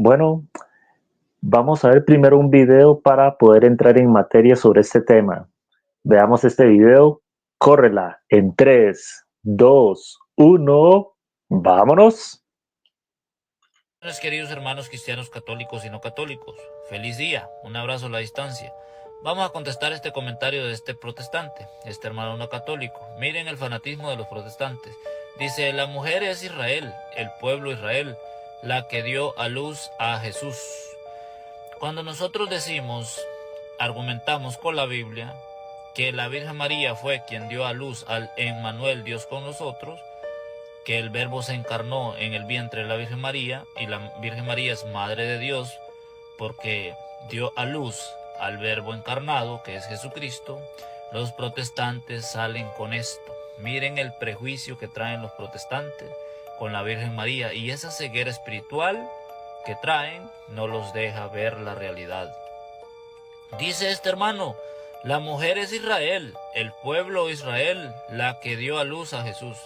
Bueno, vamos a ver primero un video para poder entrar en materia sobre este tema. Veamos este video. Córrela en 3, 2, 1. ¡Vámonos! Buenas, queridos hermanos cristianos católicos y no católicos. Feliz día, un abrazo a la distancia. Vamos a contestar este comentario de este protestante, este hermano no católico. Miren el fanatismo de los protestantes. Dice, la mujer es Israel, el pueblo Israel, la que dio a luz a Jesús. Cuando nosotros decimos, argumentamos con la Biblia, que la Virgen María fue quien dio a luz al Emmanuel, Dios con nosotros, que el Verbo se encarnó en el vientre de la Virgen María, y la Virgen María es Madre de Dios porque dio a luz al Verbo encarnado, que es Jesucristo. Los protestantes salen con esto. Miren el prejuicio que traen los protestantes con la Virgen María, y esa ceguera espiritual que traen no los deja ver la realidad. Dice este hermano, la mujer es Israel, el pueblo Israel, la que dio a luz a Jesús.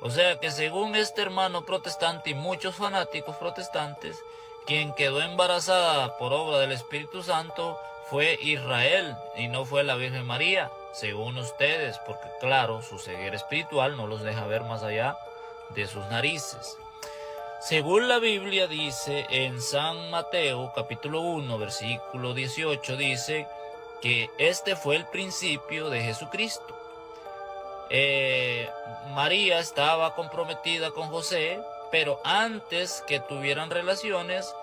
O sea que según este hermano protestante y muchos fanáticos protestantes, quien quedó embarazada por obra del Espíritu Santo fue Israel y no fue la Virgen María, según ustedes, porque claro, su ceguera espiritual no los deja ver más allá de sus narices. Según la Biblia dice en San Mateo capítulo 1 versículo 18, dice que este fue el principio de Jesucristo. María estaba comprometida con José, pero antes que tuvieran relaciones,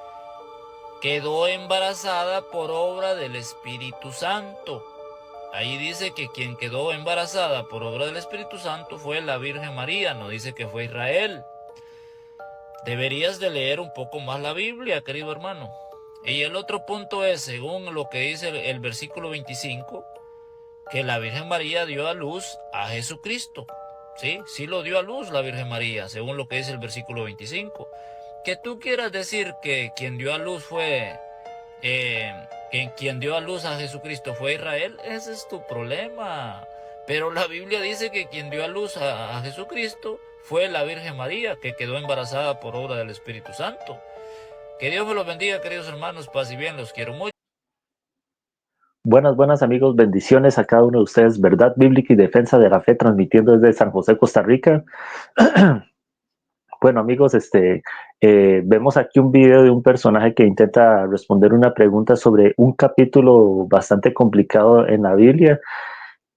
quedó embarazada por obra del Espíritu Santo. Ahí dice que quien quedó embarazada por obra del Espíritu Santo fue la Virgen María, no dice que fue Israel. Deberías de leer un poco más la Biblia, querido hermano. Y el otro punto es, según lo que dice el versículo 25, que la Virgen María dio a luz a Jesucristo. Sí lo dio a luz la Virgen María, según lo que dice el versículo 25. Que tú quieras decir que quien dio a luz fue, que quien dio a luz a Jesucristo fue Israel, ese es tu problema. Pero la Biblia dice que quien dio a luz a Jesucristo fue la Virgen María, que quedó embarazada por obra del Espíritu Santo. Que Dios me los bendiga, queridos hermanos, paz y bien, los quiero mucho. Buenas amigos, bendiciones a cada uno de ustedes. Verdad bíblica y defensa de la fe, transmitiendo desde San José, Costa Rica. Bueno amigos, vemos aquí un video de un personaje que intenta responder una pregunta sobre un capítulo bastante complicado en la Biblia,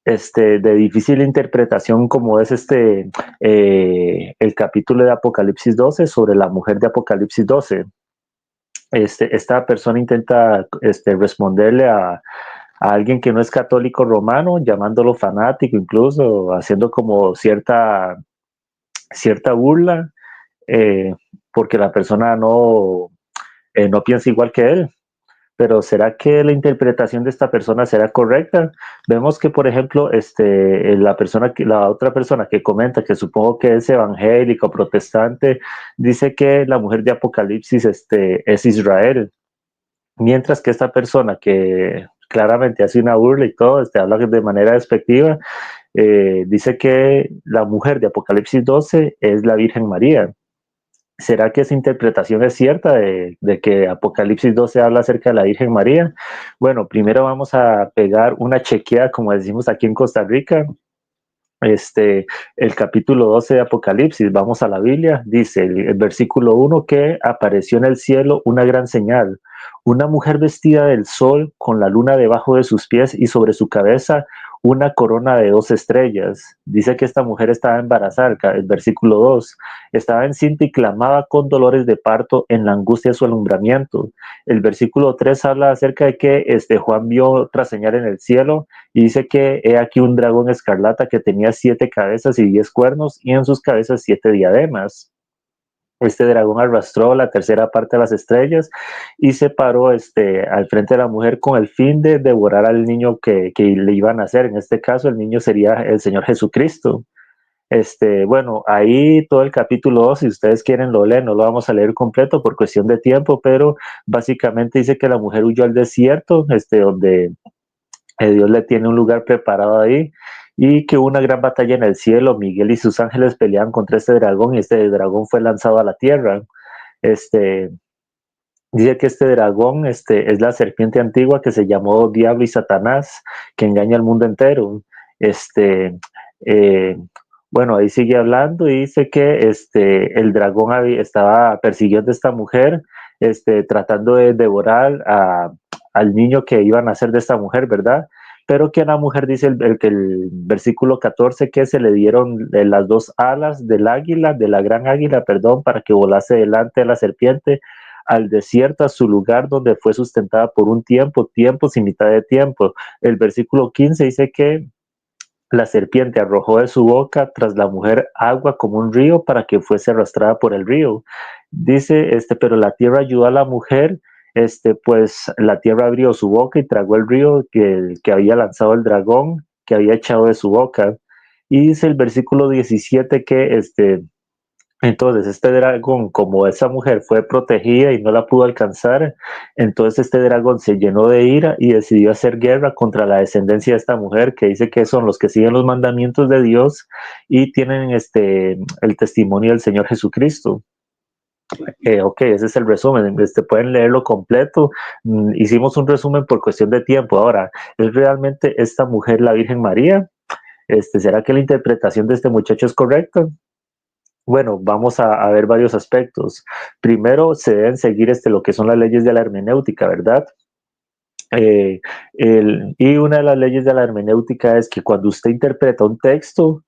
de difícil interpretación, como es el capítulo de Apocalipsis 12 sobre la mujer de Apocalipsis 12. Esta persona intenta responderle a alguien que no es católico romano, llamándolo fanático, incluso haciendo como cierta burla, porque la persona no piensa igual que él. Pero ¿será que la interpretación de esta persona será correcta? Vemos que, por ejemplo, la otra persona que comenta, que supongo que es evangélico, protestante, dice que la mujer de Apocalipsis es Israel, mientras que esta persona que claramente hace una burla y todo, habla de manera despectiva, dice que la mujer de Apocalipsis 12 es la Virgen María. ¿Será que esa interpretación es cierta de que Apocalipsis 12 habla acerca de la Virgen María? Bueno, primero vamos a pegar una chequeada, como decimos aquí en Costa Rica. El capítulo 12 de Apocalipsis, vamos a la Biblia, dice el versículo 1 que apareció en el cielo una gran señal, una mujer vestida del sol con la luna debajo de sus pies y sobre su cabeza una corona de 2 estrellas. Dice que esta mujer estaba embarazada, el versículo 2, estaba encinta y clamaba con dolores de parto en la angustia de su alumbramiento. El versículo 3 habla acerca de que Juan vio otra señal en el cielo y dice que he aquí un dragón escarlata que tenía 7 cabezas y 10 cuernos, y en sus cabezas 7 diademas. Este dragón arrastró la tercera parte de las estrellas y se paró al frente de la mujer con el fin de devorar al niño que le iban a nacer. En este caso, el niño sería el Señor Jesucristo. Bueno, ahí todo el capítulo 2, si ustedes quieren lo leen, no lo vamos a leer completo por cuestión de tiempo, pero básicamente dice que la mujer huyó al desierto, donde Dios le tiene un lugar preparado ahí, y que hubo una gran batalla en el cielo. Miguel y sus ángeles peleaban contra este dragón y este dragón fue lanzado a la tierra. Este, Dice que este dragón es la serpiente antigua que se llamó Diablo y Satanás, que engaña al mundo entero. Este, eh, bueno, ahí sigue hablando y dice que el dragón estaba persiguiendo a esta mujer, tratando de devorar al niño que iba a nacer de esta mujer, ¿verdad? Pero que a la mujer dice el versículo 14 que se le dieron las dos alas del águila, de la gran águila, perdón, para que volase delante de la serpiente al desierto, a su lugar donde fue sustentada por un tiempo, tiempos y mitad de tiempo. El versículo 15 dice que la serpiente arrojó de su boca tras la mujer agua como un río para que fuese arrastrada por el río. Dice, pero la tierra ayudó a la mujer, pues la tierra abrió su boca y tragó el río que había lanzado el dragón, que había echado de su boca. Y dice el versículo 17 que entonces, este dragón, como esa mujer fue protegida y no la pudo alcanzar, entonces este dragón se llenó de ira y decidió hacer guerra contra la descendencia de esta mujer, que dice que son los que siguen los mandamientos de Dios y tienen el testimonio del Señor Jesucristo. Ok, ese es el resumen. Pueden leerlo completo. Hicimos un resumen por cuestión de tiempo. Ahora, ¿es realmente esta mujer la Virgen María? ¿Será que la interpretación de este muchacho es correcta? Bueno, vamos a ver varios aspectos. Primero, se deben seguir lo que son las leyes de la hermenéutica, ¿verdad? Eh, y una de las leyes de la hermenéutica es que cuando usted interpreta un texto,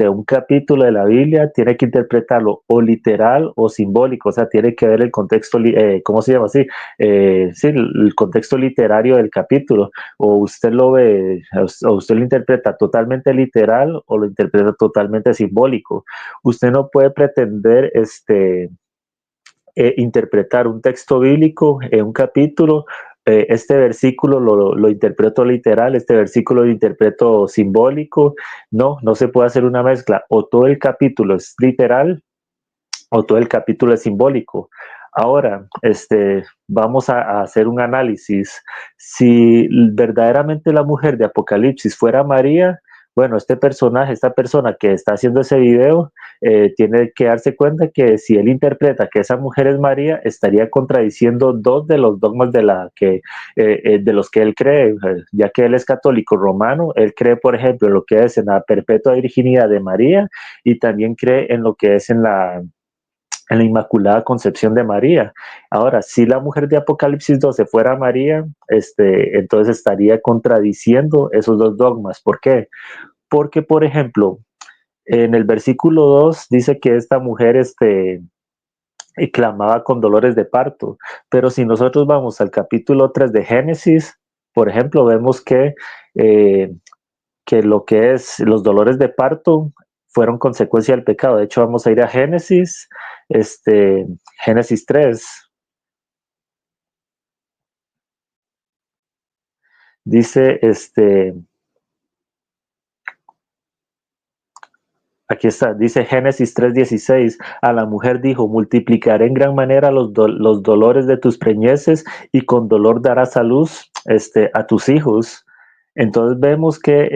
un capítulo de la Biblia, tiene que interpretarlo o literal o simbólico, o sea, tiene que ver el contexto, ¿cómo se llama así? Sí, el contexto literario del capítulo, o usted lo ve, o usted lo interpreta totalmente literal o lo interpreta totalmente simbólico. Usted no puede pretender, interpretar un texto bíblico en un capítulo, este versículo lo interpreto literal, este versículo lo interpreto simbólico. No, no se puede hacer una mezcla. O todo el capítulo es literal o todo el capítulo es simbólico. Ahora, vamos a hacer un análisis. Si verdaderamente la mujer de Apocalipsis fuera María, bueno, este personaje, esta persona que está haciendo ese video, tiene que darse cuenta que si él interpreta que esa mujer es María, estaría contradiciendo dos de los dogmas de los que él cree, ya que él es católico romano. Él cree, por ejemplo, en lo que es en la perpetua virginidad de María y también cree en lo que es en la Inmaculada Concepción de María. Ahora, si la mujer de Apocalipsis 12 fuera María, entonces estaría contradiciendo esos dos dogmas. ¿Por qué? Porque, por ejemplo, en el versículo 2 dice que esta mujer clamaba con dolores de parto, pero si nosotros vamos al capítulo 3 de Génesis, por ejemplo, vemos eh, que lo que es los dolores de parto fueron consecuencia del pecado. De hecho, vamos a ir a Génesis, Génesis 3. Dice, aquí está, dice Génesis 3:16, a la mujer dijo, multiplicaré en gran manera los dolores de tus preñeces y con dolor darás a luz a tus hijos. Entonces vemos que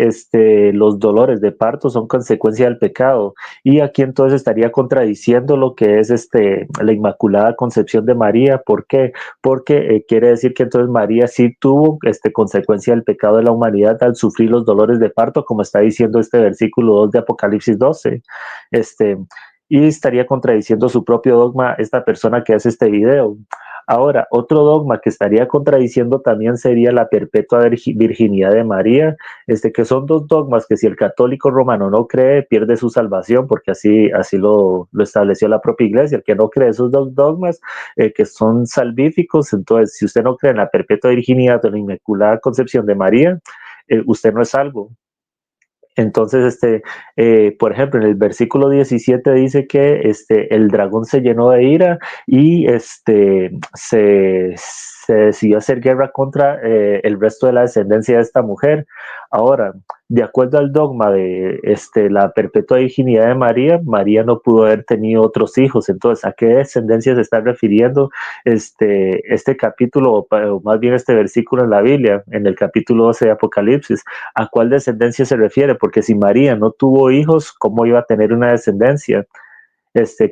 los dolores de parto son consecuencia del pecado y aquí entonces estaría contradiciendo lo que es la Inmaculada Concepción de María. ¿Por qué? Porque quiere decir que entonces María sí tuvo consecuencia del pecado de la humanidad al sufrir los dolores de parto, como está diciendo este versículo 2 de Apocalipsis 12. Este, y estaría contradiciendo su propio dogma esta persona que hace este video. Ahora, otro dogma que estaría contradiciendo también sería la perpetua virginidad de María, que son dos dogmas que si el católico romano no cree, pierde su salvación, porque así lo estableció la propia iglesia. El que no cree esos dos dogmas, que son salvíficos, entonces si usted no cree en la perpetua virginidad o en la Inmaculada Concepción de María, usted no es salvo. Entonces, por ejemplo, en el versículo 17 dice que el dragón se llenó de ira y se decidió hacer guerra contra el resto de la descendencia de esta mujer. Ahora, de acuerdo al dogma de la perpetua virginidad de María, María no pudo haber tenido otros hijos. Entonces, ¿a qué descendencia se está refiriendo este capítulo, o más bien este versículo en la Biblia, en el capítulo 12 de Apocalipsis? ¿A cuál descendencia se refiere? Porque si María no tuvo hijos, ¿cómo iba a tener una descendencia?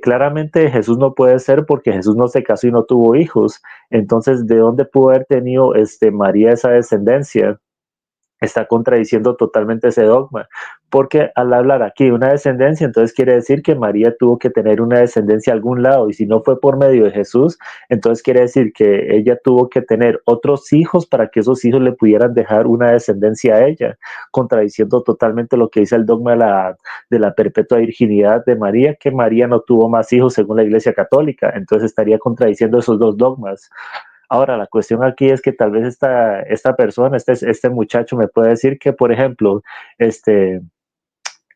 Claramente Jesús no puede ser porque Jesús no se casó y no tuvo hijos. Entonces, ¿de dónde pudo haber tenido María esa descendencia? Está contradiciendo totalmente ese dogma, porque al hablar aquí de una descendencia, entonces quiere decir que María tuvo que tener una descendencia a algún lado, y si no fue por medio de Jesús, entonces quiere decir que ella tuvo que tener otros hijos para que esos hijos le pudieran dejar una descendencia a ella, contradiciendo totalmente lo que dice el dogma de la perpetua virginidad de María, que María no tuvo más hijos según la Iglesia Católica, entonces estaría contradiciendo esos dos dogmas. Ahora, la cuestión aquí es que tal vez esta persona, este muchacho me puede decir que, por ejemplo, este,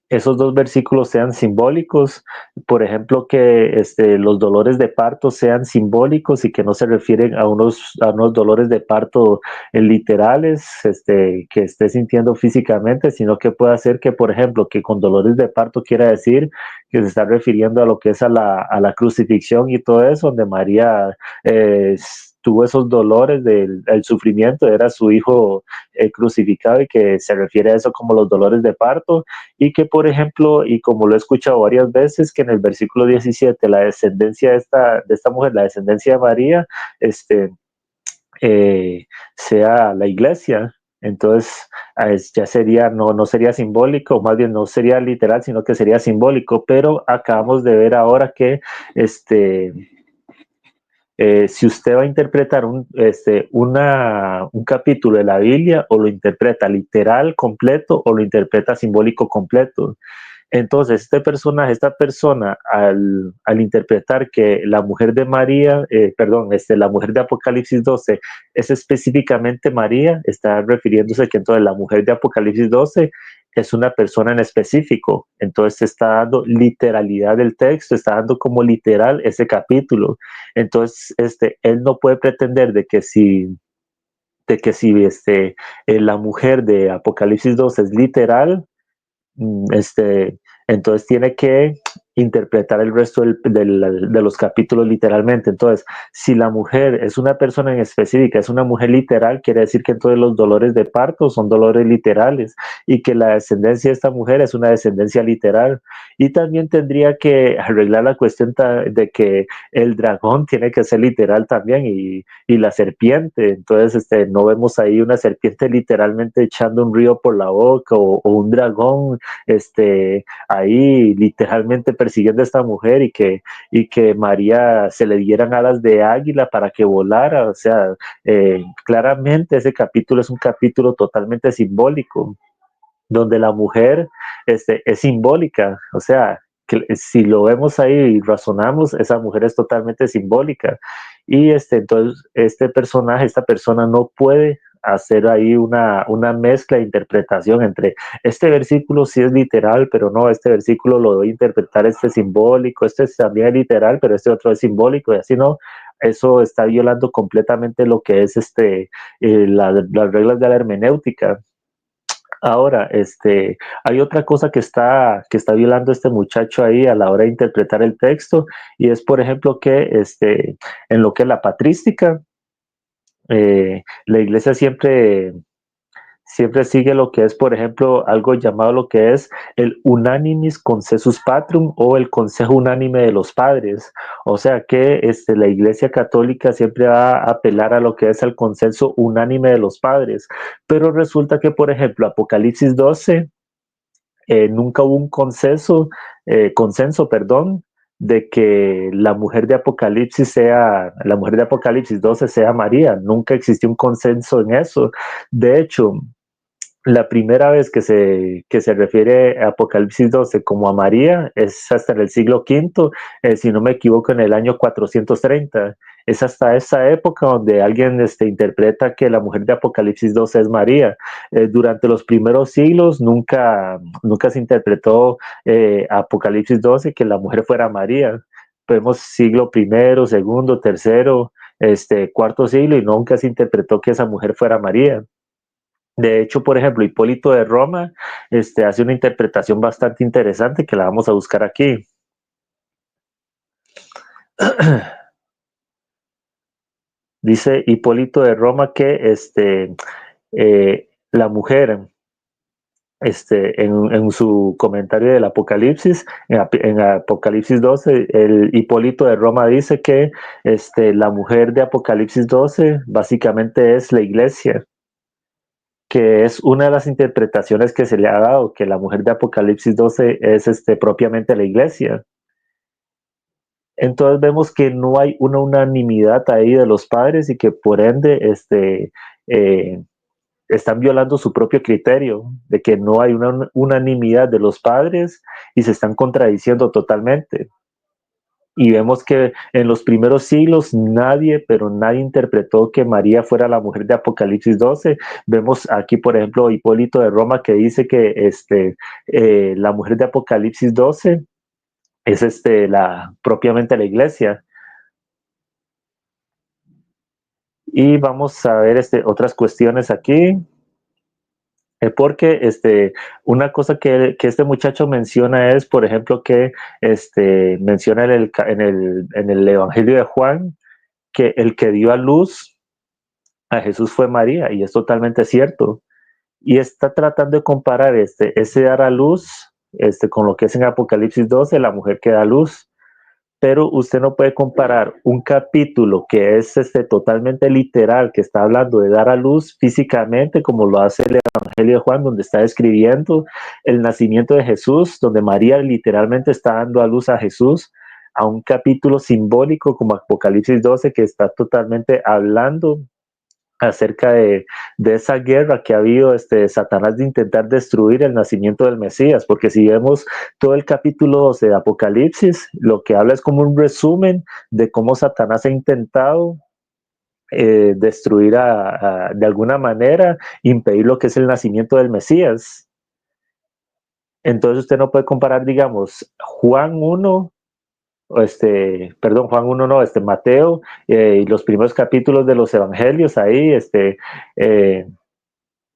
esos dos versículos sean simbólicos, por ejemplo, que los dolores de parto sean simbólicos y que no se refieren a unos dolores de parto literales que esté sintiendo físicamente, sino que pueda ser que, por ejemplo, que con dolores de parto quiera decir que se está refiriendo a lo que es a la crucifixión y todo eso, donde María tuvo esos dolores del sufrimiento, era su hijo crucificado y que se refiere a eso como los dolores de parto y que, por ejemplo, y como lo he escuchado varias veces, que en el versículo 17, la descendencia de esta mujer, la descendencia de María, sea la iglesia. Entonces, ya sería, no sería simbólico, más bien no sería literal, sino que sería simbólico, pero acabamos de ver ahora que si usted va a interpretar un capítulo de la Biblia, o lo interpreta literal completo o lo interpreta simbólico completo. Entonces, esta persona, al interpretar que la mujer de María, perdón, la mujer de Apocalipsis 12 es específicamente María, está refiriéndose que entonces la mujer de Apocalipsis 12 es una persona en específico. Entonces, está dando literalidad del texto, está dando como literal ese capítulo. Entonces, él no puede pretender de que si la mujer de Apocalipsis 12 es literal, entonces tiene que interpretar el resto de los capítulos literalmente. Entonces, si la mujer es una persona en específica, es una mujer literal, quiere decir que entonces los dolores de parto son dolores literales y que la descendencia de esta mujer es una descendencia literal. Y también tendría que arreglar la cuestión de que el dragón tiene que ser literal también y la serpiente. Entonces, no vemos ahí una serpiente literalmente echando un río por la boca o un dragón ahí literalmente persiguiendo a esta mujer y que María se le dieran alas de águila para que volara. O sea, claramente ese capítulo es un capítulo totalmente simbólico, donde la mujer es simbólica. O sea, que si lo vemos ahí y razonamos, esa mujer es totalmente simbólica. Y entonces este personaje, esta persona no puede hacer ahí una mezcla de interpretación entre este versículo sí es literal, pero no, este versículo lo voy a interpretar simbólico, este también es literal, pero este otro es simbólico, y así no. Eso está violando completamente lo que es las reglas de la hermenéutica. Ahora, hay otra cosa que está violando este muchacho ahí a la hora de interpretar el texto, y es, por ejemplo, que en lo que es la patrística, la iglesia siempre sigue lo que es, por ejemplo, algo llamado lo que es el unanimis consensus patrum o el consejo unánime de los padres. O sea que la Iglesia Católica siempre va a apelar a lo que es el consenso unánime de los padres. Pero resulta que, por ejemplo, Apocalipsis 12, nunca hubo un consenso, perdón, de que la mujer de Apocalipsis 12 sea María. Nunca existió un consenso en eso. De hecho, la primera vez que se refiere a Apocalipsis 12 como a María es hasta en el siglo V, si no me equivoco, en el año 430. Es hasta esa época donde alguien interpreta que la mujer de Apocalipsis 12 es María. Durante los primeros siglos nunca se interpretó Apocalipsis 12 que la mujer fuera María. Vemos siglo primero, segundo, tercero, cuarto siglo, y nunca se interpretó que esa mujer fuera María. De hecho, por ejemplo, Hipólito de Roma hace una interpretación bastante interesante que la vamos a buscar aquí. Dice Hipólito de Roma que la mujer en su comentario del Apocalipsis, en Apocalipsis 12, el Hipólito de Roma dice que la mujer de Apocalipsis 12 básicamente es la iglesia, que es una de las interpretaciones que se le ha dado, que la mujer de Apocalipsis 12 es propiamente la iglesia. Entonces vemos que no hay una unanimidad ahí de los padres y que por ende eh, están violando su propio criterio, de que no hay una unanimidad de los padres y se están contradiciendo totalmente. Y vemos que en los primeros siglos nadie, pero nadie interpretó que María fuera la mujer de Apocalipsis 12. Vemos aquí, por ejemplo, Hipólito de Roma que dice que la mujer de Apocalipsis 12 es propiamente la iglesia. Y vamos a ver otras cuestiones aquí. Porque una cosa que este muchacho menciona es, por ejemplo, que menciona en el Evangelio de Juan que el que dio a luz a Jesús fue María, y es totalmente cierto. Y está tratando de comparar ese dar a luz con lo que es en Apocalipsis 12, la mujer que da a luz. Pero usted no puede comparar un capítulo que es totalmente literal, que está hablando de dar a luz físicamente, como lo hace el Evangelio de Juan, donde está describiendo el nacimiento de Jesús, donde María literalmente está dando a luz a Jesús, a un capítulo simbólico como Apocalipsis 12, que está totalmente hablando acerca de esa guerra que ha habido Satanás de intentar destruir el nacimiento del Mesías, porque si vemos todo el capítulo 12 de Apocalipsis, lo que habla es como un resumen de cómo Satanás ha intentado destruir de alguna manera, impedir lo que es el nacimiento del Mesías. Entonces usted no puede comparar, digamos, Juan 1, Juan 1 no, Mateo, y los primeros capítulos de los evangelios ahí, eh,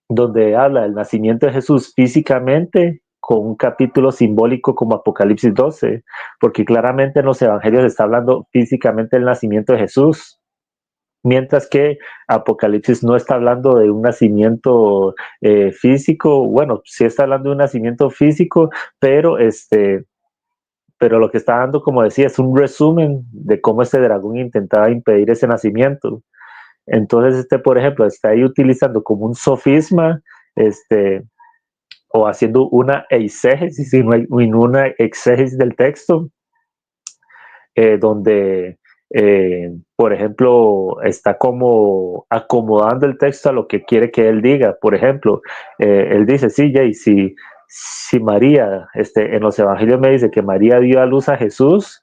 donde habla del nacimiento de Jesús físicamente con un capítulo simbólico como Apocalipsis 12, porque claramente en los evangelios está hablando físicamente del nacimiento de Jesús, mientras que Apocalipsis no está hablando de un nacimiento físico. Bueno, sí está hablando de un nacimiento físico, pero pero lo que está dando, como decía, es un resumen de cómo este dragón intentaba impedir ese nacimiento. Entonces, por ejemplo, está ahí utilizando como un sofisma, o haciendo una eisegesis y una exégesis del texto, donde, por ejemplo, está como acomodando el texto a lo que quiere que él diga. Por ejemplo, él dice, sí, Jay, si María, en los evangelios me dice que María dio a luz a Jesús,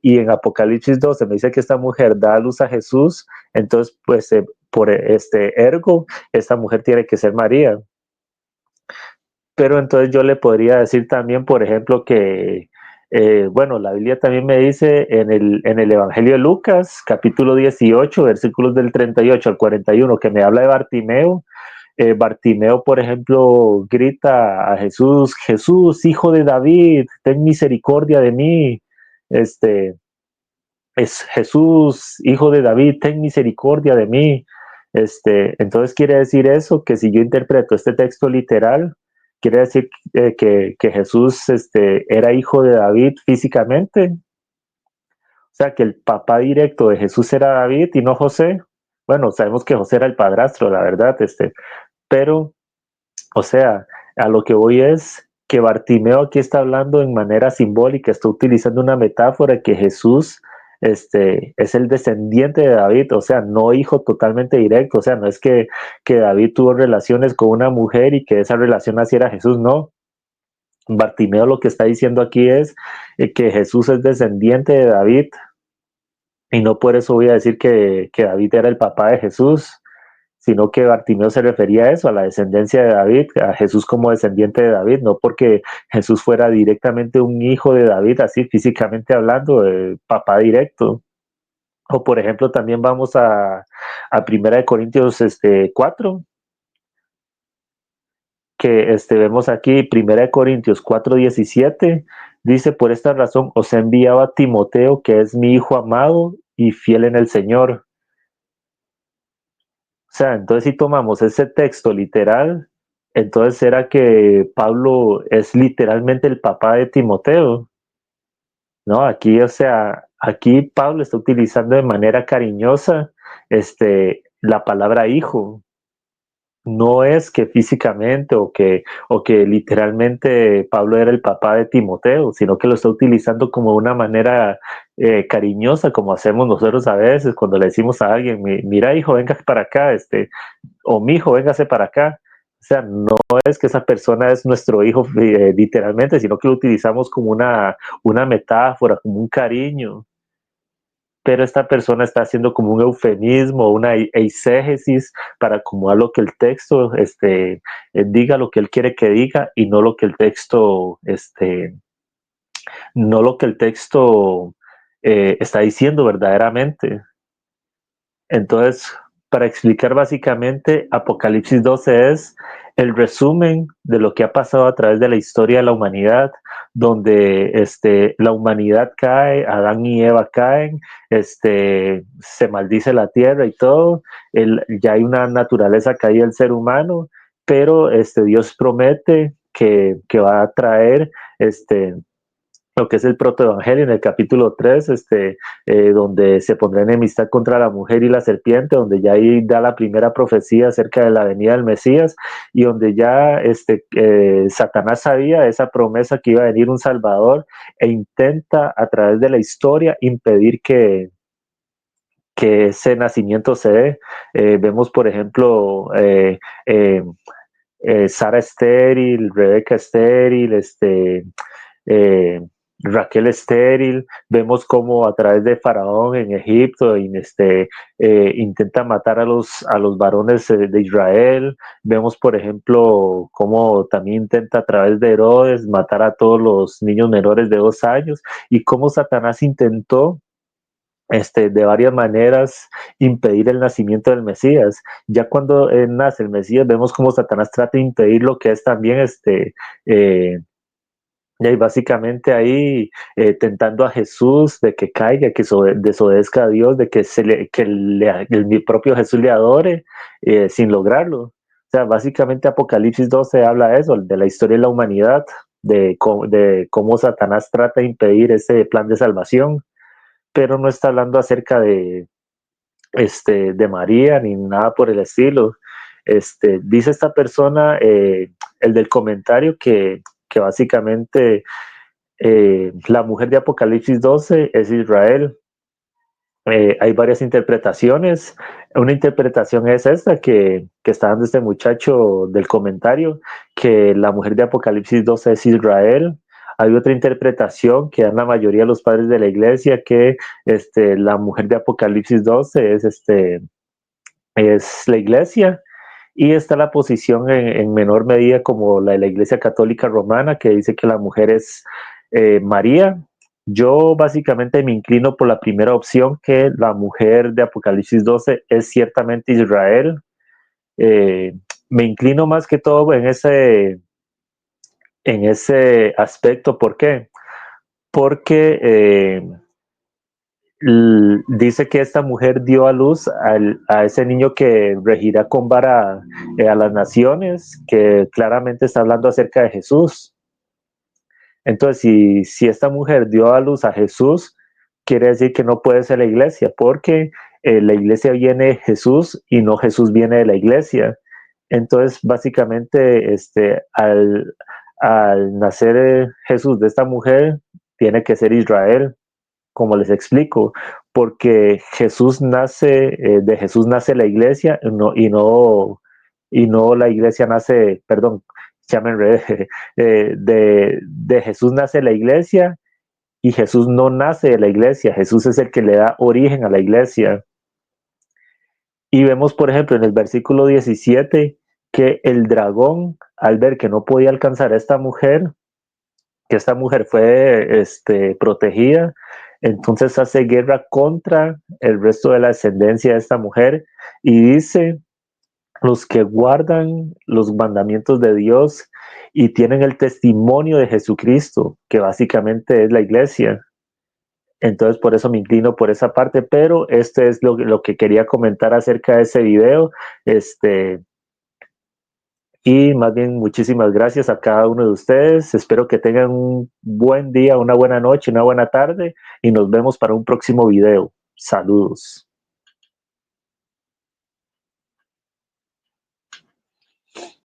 y en Apocalipsis 12 me dice que esta mujer da a luz a Jesús, entonces, pues, por ergo, esta mujer tiene que ser María. Pero entonces yo le podría decir también, por ejemplo, que, bueno, la Biblia también me dice en el Evangelio de Lucas, capítulo 18, versículos del 38 al 41, que me habla de Bartimeo. Bartimeo, por ejemplo, grita a Jesús, Jesús, hijo de David, ten misericordia de mí. Es Jesús, hijo de David, ten misericordia de mí. Entonces quiere decir eso, que si yo interpreto este texto literal, quiere decir que Jesús era hijo de David físicamente. O sea, que el papá directo de Jesús era David y no José. Bueno, sabemos que José era el padrastro, la verdad, pero, o sea, a lo que voy es que Bartimeo aquí está hablando en manera simbólica, está utilizando una metáfora que Jesús es el descendiente de David, o sea, no hijo totalmente directo, o sea, no es que David tuvo relaciones con una mujer y que esa relación naciera Jesús, no. Bartimeo lo que está diciendo aquí es que Jesús es descendiente de David, y no por eso voy a decir que David era el papá de Jesús, sino que Bartimeo se refería a eso, a la descendencia de David, a Jesús como descendiente de David, no porque Jesús fuera directamente un hijo de David, así físicamente hablando, papá directo. O por ejemplo, también vamos a Primera de Corintios 4, que vemos aquí, Primera de Corintios 4:17, dice, por esta razón os he enviado a Timoteo, que es mi hijo amado y fiel en el Señor. O sea, entonces si tomamos ese texto literal, Entonces, ¿será que Pablo es literalmente el papá de Timoteo? No, aquí, o sea, aquí Pablo está utilizando de manera cariñosa la palabra hijo. No es que físicamente o que literalmente Pablo era el papá de Timoteo, sino que lo está utilizando como una manera cariñosa, como hacemos nosotros a veces cuando le decimos a alguien, mira hijo, venga para acá, o mi hijo, véngase para acá. O sea, no es que esa persona es nuestro hijo literalmente, sino que lo utilizamos como una metáfora, como un cariño, pero esta persona está haciendo como un eufemismo, una eisegesis para acomodar lo que el texto diga, lo que él quiere que diga y no lo que el texto, no lo que el texto está diciendo verdaderamente. Entonces, para explicar básicamente, Apocalipsis 12 es el resumen de lo que ha pasado a través de la historia de la humanidad, donde la humanidad cae, Adán y Eva caen, se maldice la tierra y todo, ya hay una naturaleza caída del ser humano, pero Dios promete que va a traer lo que es el protoevangelio en el capítulo 3, donde se pondrá enemistad contra la mujer y la serpiente, donde ya ahí da la primera profecía acerca de la venida del Mesías y donde ya Satanás sabía esa promesa que iba a venir un Salvador e intenta a través de la historia impedir que ese nacimiento se dé. Vemos, por ejemplo, Sara estéril, Rebeca estéril, eh, Raquel estéril, vemos cómo a través de Faraón en Egipto intenta matar a los varones de Israel, vemos por ejemplo cómo también intenta a través de Herodes matar a todos los niños menores de 2 años y cómo Satanás intentó de varias maneras impedir el nacimiento del Mesías. Ya cuando nace el Mesías, vemos cómo Satanás trata de impedir lo que es también eh, y básicamente ahí tentando a Jesús de que caiga, que desobedezca a Dios, de que, mi propio Jesús le adore sin lograrlo. O sea, básicamente Apocalipsis 12 habla de eso, de la historia de la humanidad, de cómo Satanás trata de impedir ese plan de salvación, pero no está hablando acerca de María ni nada por el estilo. Dice esta persona, el del comentario, que básicamente la mujer de Apocalipsis 12 es Israel. Hay varias interpretaciones. Una interpretación es esta que está dando este muchacho del comentario, que la mujer de Apocalipsis 12 es Israel. Hay otra interpretación que dan la mayoría de los padres de la iglesia, que la mujer de Apocalipsis 12 es la iglesia. Y está la posición en menor medida como la de la Iglesia Católica Romana, que dice que la mujer es María. Yo básicamente me inclino por la primera opción, que la mujer de Apocalipsis 12 es ciertamente Israel. Eh, Me inclino más que todo en ese aspecto. ¿Por qué? Porque dice que esta mujer dio a luz a ese niño que regirá con vara a las naciones, que claramente está hablando acerca de Jesús. Entonces, si esta mujer dio a luz a Jesús, quiere decir que no puede ser la iglesia, porque la iglesia viene de Jesús y no Jesús viene de la iglesia. Entonces, básicamente, al nacer Jesús de esta mujer, tiene que ser Israel, como les explico, porque Jesús nace, de Jesús nace la iglesia y no la iglesia nace, perdón, ya me enredé, de Jesús nace la iglesia y Jesús no nace de la iglesia, Jesús es el que le da origen a la iglesia. Y vemos, por ejemplo, en el versículo 17 que el dragón, al ver que no podía alcanzar a esta mujer, que esta mujer fue protegida, entonces hace guerra contra el resto de la ascendencia de esta mujer y dice, los que guardan los mandamientos de Dios y tienen el testimonio de Jesucristo, que básicamente es la iglesia. Entonces por eso me inclino por esa parte, pero este es lo que quería comentar acerca de ese video, Y más bien, muchísimas gracias a cada uno de ustedes. Espero que tengan un buen día, una buena noche, una buena tarde y nos vemos para un próximo video. Saludos.